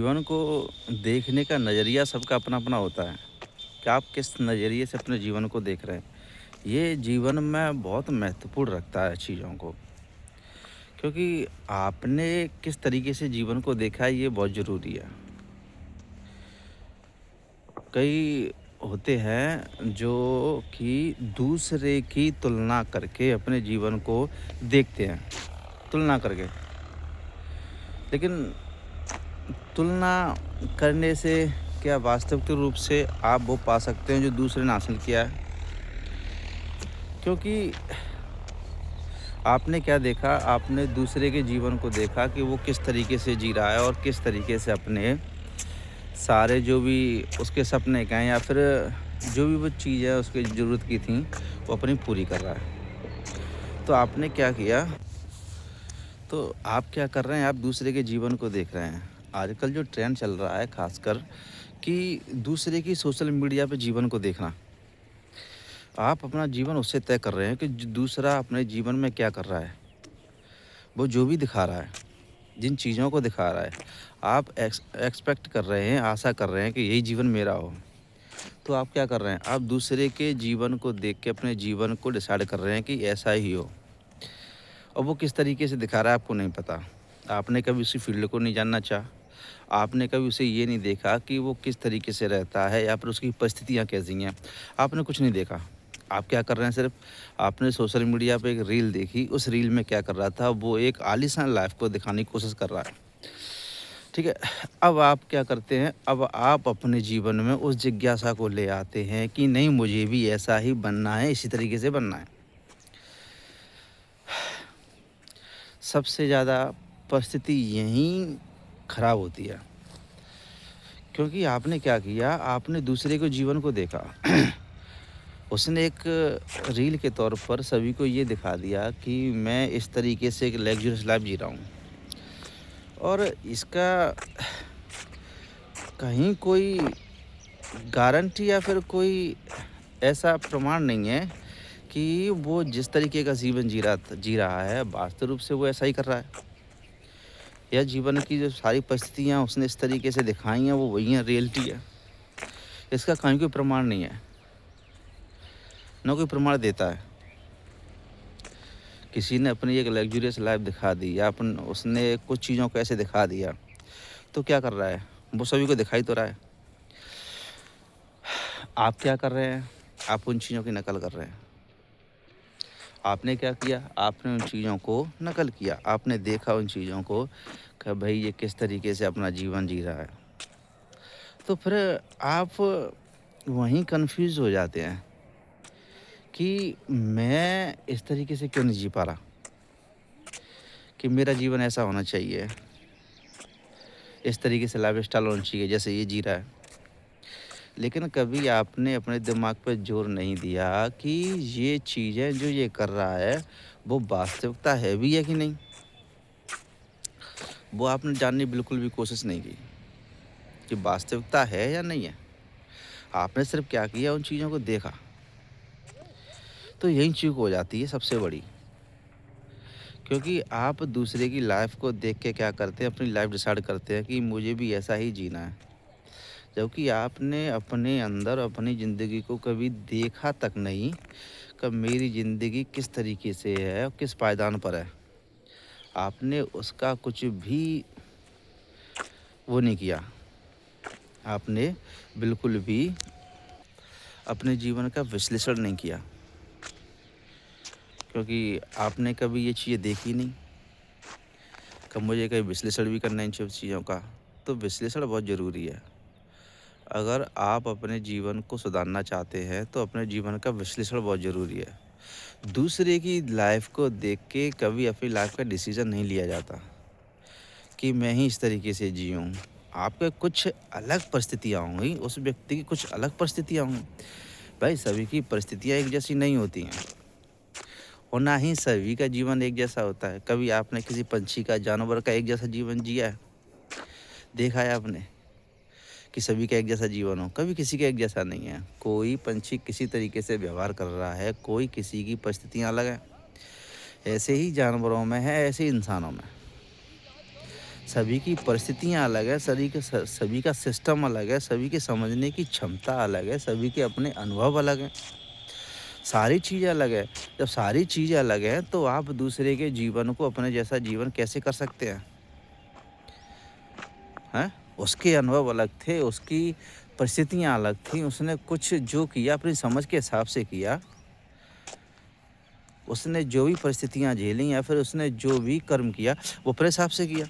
जीवन को देखने का नज़रिया सबका अपना-अपना होता है कि आप किस नज़रिए से अपने जीवन को देख रहे हैं। ये जीवन में बहुत महत्वपूर्ण रखता है चीज़ों को, क्योंकि आपने किस तरीके से जीवन को देखा है ये बहुत ज़रूरी है। कई होते हैं जो कि दूसरे की तुलना करके अपने जीवन को देखते हैं, तुलना करके। लेकिन तुलना करने से क्या वास्तविक रूप से आप वो पा सकते हैं जो दूसरे ने हासिल किया है? क्योंकि आपने क्या देखा, आपने दूसरे के जीवन को देखा कि वो किस तरीके से जी रहा है और किस तरीके से अपने सारे जो भी उसके सपने कहें या फिर जो भी वो चीज़ें उसकी ज़रूरत की थी, वो अपनी पूरी कर रहा है। तो आपने क्या किया, तो आप क्या कर रहे हैं, आप दूसरे के जीवन को देख रहे हैं। आजकल जो ट्रेंड चल रहा है ख़ासकर कि दूसरे की सोशल मीडिया पे जीवन को देखना। आप अपना जीवन उससे तय कर रहे हैं कि दूसरा अपने जीवन में क्या कर रहा है। वो जो भी दिखा रहा है, जिन चीज़ों को दिखा रहा है, आप एक्सपेक्ट कर रहे हैं, आशा कर रहे हैं कि यही जीवन मेरा हो। तो आप क्या कर रहे हैं, आप दूसरे के जीवन को देख के अपने जीवन को डिसाइड कर रहे हैं कि ऐसा ही हो। और वो किस तरीके से दिखा रहा है आपको नहीं पता। आपने कभी उसी फील्ड को नहीं जानना चाहा। आपने कभी उसे ये नहीं देखा कि वो किस तरीके से रहता है या फिर उसकी परिस्थितियाँ कैसी हैं। आपने कुछ नहीं देखा। आप क्या कर रहे हैं, सिर्फ़ आपने सोशल मीडिया पे एक रील देखी, उस रील में क्या कर रहा था, वो एक आलीशान लाइफ़ को दिखाने की कोशिश कर रहा है। ठीक है? अब आप क्या करते हैं, अब आप अपने जीवन में उस जिज्ञासा को ले आते हैं कि नहीं, मुझे भी ऐसा ही बनना है, इसी तरीके से बनना है। सबसे ज़्यादा परिस्थिति यहीं खराब होती है, क्योंकि आपने क्या किया, आपने दूसरे के जीवन को देखा। उसने एक रील के तौर पर सभी को ये दिखा दिया कि मैं इस तरीके से एक लग्ज़रियस लाइफ़ जी रहा हूँ और इसका कहीं कोई गारंटी या फिर कोई ऐसा प्रमाण नहीं है कि वो जिस तरीके का जीवन जी रहा है, वास्तव रूप से वो ऐसा ही कर रहा है, या जीवन की जो सारी परिस्थितियाँ उसने इस तरीके से दिखाई हैं वो वही हैं, रियलिटी है। इसका कहीं कोई प्रमाण नहीं है, ना कोई प्रमाण देता है। किसी ने अपनी एक लग्ज़रियस लाइफ़ दिखा दी या उसने कुछ चीज़ों को ऐसे दिखा दिया, तो क्या कर रहा है? वो सभी को दिखाई तो रहा है। आप क्या कर रहे हैं? आप उन चीज़ों की नकल कर रहे हैं। आपने क्या किया? आपने उन चीज़ों को नकल किया। आपने देखा उन चीज़ों को कि भई ये किस तरीके से अपना जीवन जी रहा है। तो फिर आप वहीं कन्फ्यूज़ हो जाते हैं कि मैं इस तरीके से क्यों नहीं जी पा रहा, कि मेरा जीवन ऐसा होना चाहिए, इस तरीके से लाइफ़स्टाइल होनी चाहिए जैसे ये जी रहा है। लेकिन कभी आपने अपने दिमाग पे ज़ोर नहीं दिया कि ये चीज़ें जो ये कर रहा है, वो वास्तविकता है भी है कि नहीं? वो आपने जानने की बिल्कुल भी कोशिश नहीं की कि वास्तविकता है या नहीं है। आपने सिर्फ़ क्या किया, उन चीज़ों को देखा। तो यही चूक हो जाती है सबसे बड़ी, क्योंकि आप दूसरे की लाइफ़ को देख के क्या करते हैं, अपनी लाइफ़ डिसाइड करते हैं कि मुझे भी ऐसा ही जीना है। जबकि आपने अपने अंदर अपनी ज़िंदगी को कभी देखा तक नहीं, कि मेरी ज़िंदगी किस तरीके से है और किस पायदान पर है। आपने उसका कुछ भी वो नहीं किया। आपने बिल्कुल भी अपने जीवन का विश्लेषण नहीं किया, क्योंकि आपने कभी ये चीज़ें देखी नहीं कि मुझे कहीं विश्लेषण भी करना है इन सब चीज़ों का। तो विश्लेषण बहुत ज़रूरी है। अगर आप अपने जीवन को सुधारना चाहते हैं, तो अपने जीवन का विश्लेषण बहुत ज़रूरी है। दूसरे की लाइफ़ को देख के कभी अपनी लाइफ़ का डिसीज़न नहीं लिया जाता कि मैं ही इस तरीके से जियूँ। आपके कुछ अलग परिस्थितियाँ होंगी, उस व्यक्ति की कुछ अलग परिस्थितियाँ होंगी। भाई, सभी की परिस्थितियाँ एक जैसी नहीं होती हैं और ना ही सभी का जीवन एक जैसा होता है। कभी आपने किसी पंछी का, जानवर का एक जैसा जीवन जिया है? देखा है आपने कि सभी का एक जैसा जीवन हो? कभी किसी का एक जैसा नहीं है। कोई पंछी किसी तरीके से व्यवहार कर रहा है, कोई किसी की परिस्थितियाँ अलग हैं। ऐसे ही जानवरों में है, ऐसे ही इंसानों में। सभी की परिस्थितियाँ अलग है, सभी का सिस्टम अलग है, सभी के समझने की क्षमता अलग है, सभी के अपने अनुभव अलग हैं, सारी चीज़ें अलग है। जब सारी चीज़ें अलग हैं, तो आप दूसरे के जीवन को अपने जैसा जीवन कैसे कर सकते हैं? हैं? उसके अनुभव अलग थे, उसकी परिस्थितियाँ अलग थीं, उसने कुछ जो किया अपनी समझ के हिसाब से किया, उसने जो भी परिस्थितियाँ झेलीं या फिर उसने जो भी कर्म किया, वो अपने हिसाब से किया।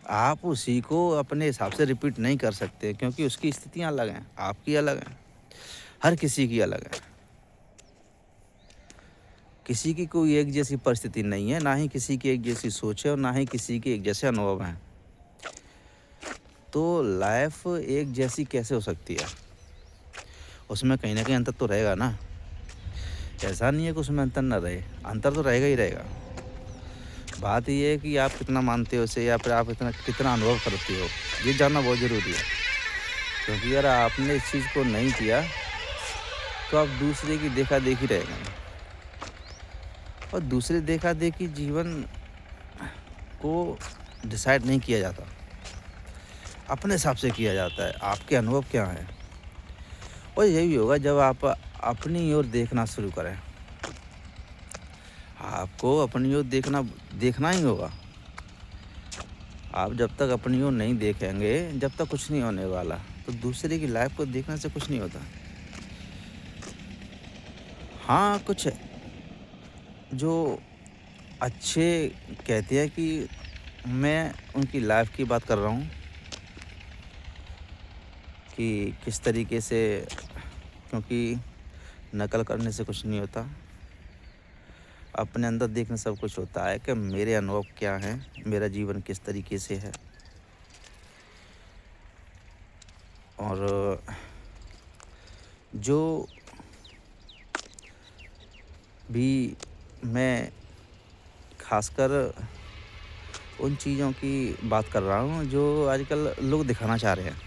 आप उसी को अपने हिसाब से रिपीट नहीं कर सकते क्योंकि उसकी स्थितियाँ अलग हैं, आपकी अलग हैं, हर किसी की अलग है। किसी की कोई एक जैसी परिस्थिति नहीं है, ना ही किसी की एक जैसी सोच है और ना ही किसी के एक जैसे अनुभव हैं। तो लाइफ़ एक जैसी कैसे हो सकती है? उसमें कहीं न कहीं अंतर तो रहेगा ना। ऐसा नहीं है कि उसमें अंतर ना रहे, अंतर तो रहेगा ही रहेगा। बात ये है कि आप कितना मानते हो उसे या फिर आप इतना कितना अनुभव करते हो, ये जानना बहुत ज़रूरी है। क्योंकि अगर आपने इस चीज़ को नहीं किया, तो आप दूसरे की देखा-देखी रह गए और दूसरे देखा-देखी जीवन को डिसाइड नहीं किया जाता, अपने हिसाब से किया जाता है। आपके अनुभव क्या हैं? और यही होगा जब आप अपनी ओर देखना शुरू करें। आपको अपनी ओर देखना देखना ही होगा। आप जब तक अपनी ओर नहीं देखेंगे, जब तक कुछ नहीं होने वाला। तो दूसरे की लाइफ़ को देखने से कुछ नहीं होता। हाँ, कुछ जो अच्छे कहते हैं कि मैं उनकी लाइफ़ की बात कर रहा हूँ कि किस तरीके से, क्योंकि नकल करने से कुछ नहीं होता। अपने अंदर देखने से सब कुछ होता है कि मेरे अनुभव क्या हैं, मेरा जीवन किस तरीके से है और जो भी मैं ख़ासकर उन चीज़ों की बात कर रहा हूँ जो आजकल लोग दिखाना चाह रहे हैं,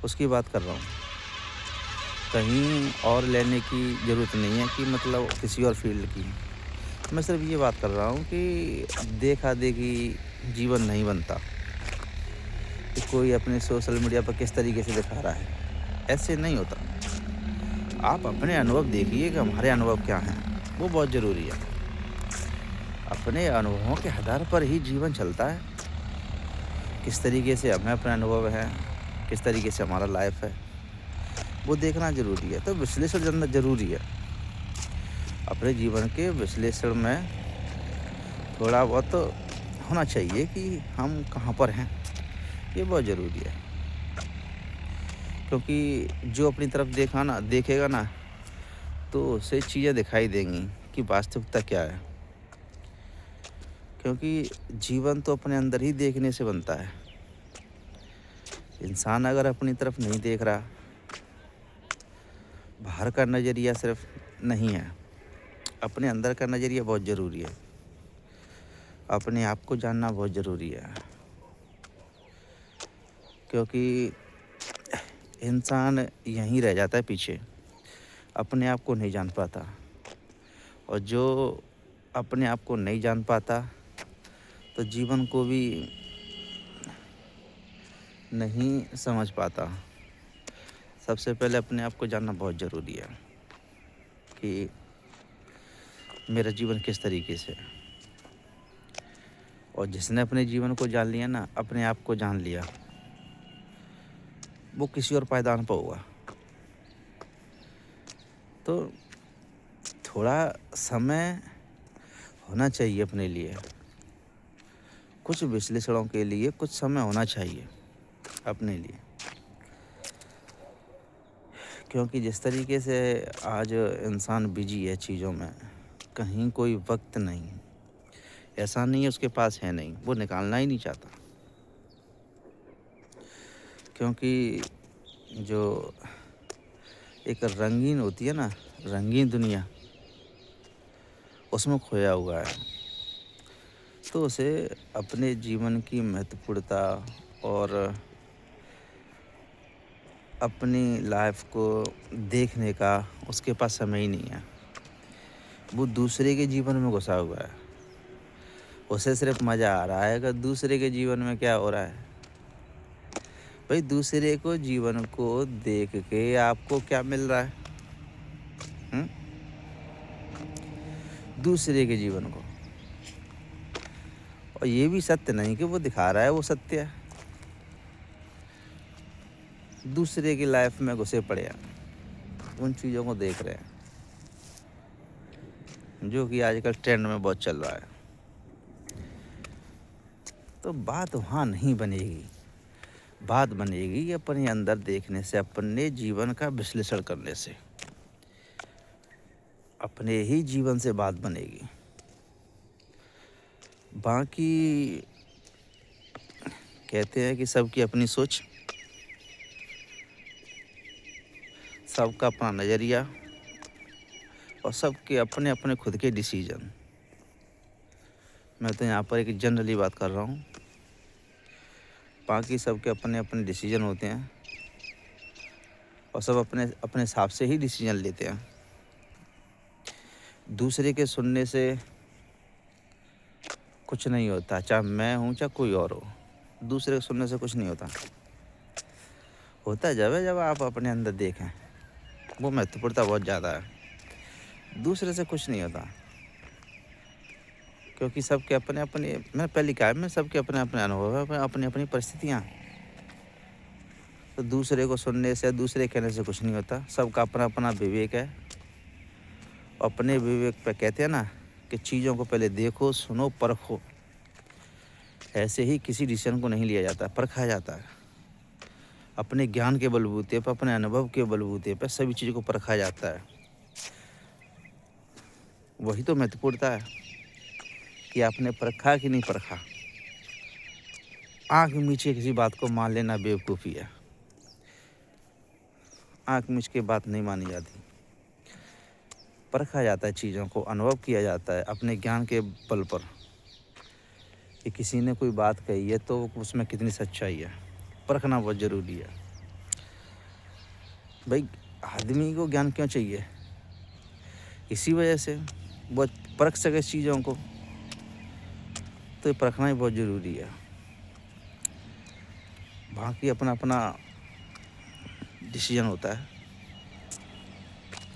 उसकी बात कर रहा हूँ। कहीं और लेने की ज़रूरत नहीं है कि मतलब किसी और फ़ील्ड की। मैं सिर्फ़ ये बात कर रहा हूँ कि देखा-देखी जीवन नहीं बनता, कि कोई अपने सोशल मीडिया पर किस तरीके से दिखा रहा है, ऐसे नहीं होता। आप अपने अनुभव देखिए कि हमारे अनुभव क्या हैं, वो बहुत ज़रूरी है। अपने अनुभवों के आधार पर ही जीवन चलता है। किस तरीके से हमें अपने अनुभव हैं, किस तरीके से हमारा लाइफ़ है, वो देखना ज़रूरी है। तो विश्लेषण जानना ज़रूरी है। अपने जीवन के विश्लेषण में थोड़ा बहुत होना चाहिए कि हम कहाँ पर हैं, ये बहुत ज़रूरी है। क्योंकि जो अपनी तरफ देखेगा ना, तो उसे चीज़ें दिखाई देंगी कि वास्तविकता क्या है। क्योंकि जीवन तो अपने अंदर ही देखने से बनता है। इंसान अगर अपनी तरफ नहीं देख रहा, बाहर का नज़रिया सिर्फ नहीं है, अपने अंदर का नज़रिया बहुत ज़रूरी है। अपने आप को जानना बहुत ज़रूरी है। क्योंकि इंसान यहीं रह जाता है पीछे, अपने आप को नहीं जान पाता और जो अपने आप को नहीं जान पाता, तो जीवन को भी नहीं समझ पाता। सबसे पहले अपने आप को जानना बहुत ज़रूरी है कि मेरा जीवन किस तरीके से है। और जिसने अपने जीवन को जान लिया ना, अपने आप को जान लिया, वो किसी और पायदान पर होगा। तो थोड़ा समय होना चाहिए अपने लिए, कुछ विश्लेषणों के लिए कुछ समय होना चाहिए अपने लिए। क्योंकि जिस तरीके से आज इंसान बिजी है चीज़ों में, कहीं कोई वक्त नहीं। ऐसा नहीं है उसके पास है नहीं, वो निकालना ही नहीं चाहता। क्योंकि जो एक रंगीन होती है ना, रंगीन दुनिया, उसमें खोया हुआ है। तो उसे अपने जीवन की महत्वपूर्णता और अपनी लाइफ को देखने का उसके पास समय ही नहीं है। वो दूसरे के जीवन में घुसा हुआ है। उसे सिर्फ मज़ा आ रहा है कि दूसरे के जीवन में क्या हो रहा है। भाई दूसरे को जीवन को देख के आपको क्या मिल रहा है? हुँ? दूसरे के जीवन को। और ये भी सत्य नहीं कि वो दिखा रहा है वो सत्य है। दूसरे की लाइफ में घुसे पड़े हैं, उन चीज़ों को देख रहे हैं, जो कि आजकल ट्रेंड में बहुत चल रहा है। तो बात वहाँ नहीं बनेगी, बात बनेगी अपने अंदर देखने से, अपने जीवन का विश्लेषण करने से, अपने ही जीवन से बात बनेगी। बाकी कहते हैं कि सबकी अपनी सोच, सबका अपना नज़रिया और सबके अपने अपने खुद के डिसीजन। मैं तो यहाँ पर एक जनरली बात कर रहा हूँ। बाकी सबके अपने अपने डिसीजन होते हैं और सब अपने अपने हिसाब से ही डिसीजन लेते हैं। दूसरे के सुनने से कुछ नहीं होता, चाहे मैं हूँ चाहे कोई और हो। दूसरे के सुनने से कुछ नहीं होता। होता है जब आप अपने अंदर देखें, वो महत्वपूर्णता बहुत ज़्यादा है। दूसरे से कुछ नहीं होता, क्योंकि सबके अपने अपने, मैंने पहले कहा है, सबके अपने अपने अनुभव है, अपनी अपनी परिस्थितियाँ। तो दूसरे को सुनने से, दूसरे कहने से कुछ नहीं होता। सबका अपना अपना विवेक है। अपने विवेक पे कहते हैं ना कि चीज़ों को पहले देखो, सुनो, परखो। ऐसे ही किसी डिसीजन को नहीं लिया जाता, परखा जाता है। अपने ज्ञान के बलबूते पर, अपने अनुभव के बलबूते पर सभी चीज़ों को परखा जाता है। वही तो महत्वपूर्णता है कि आपने परखा कि नहीं परखा। आँख मीचे किसी बात को मान लेना बेवकूफ़ी है। आँख मीच के बात नहीं मानी जाती। परखा जाता है, चीज़ों को अनुभव किया जाता है अपने ज्ञान के बल पर, कि किसी ने कोई बात कही है तो उसमें कितनी सच्चाई है। परखना बहुत ज़रूरी है। भाई आदमी को ज्ञान क्यों चाहिए? इसी वजह से वो परख सके इस चीज़ों को। तो ये परखना ही बहुत ज़रूरी है। बाकी अपना अपना डिसीजन होता है।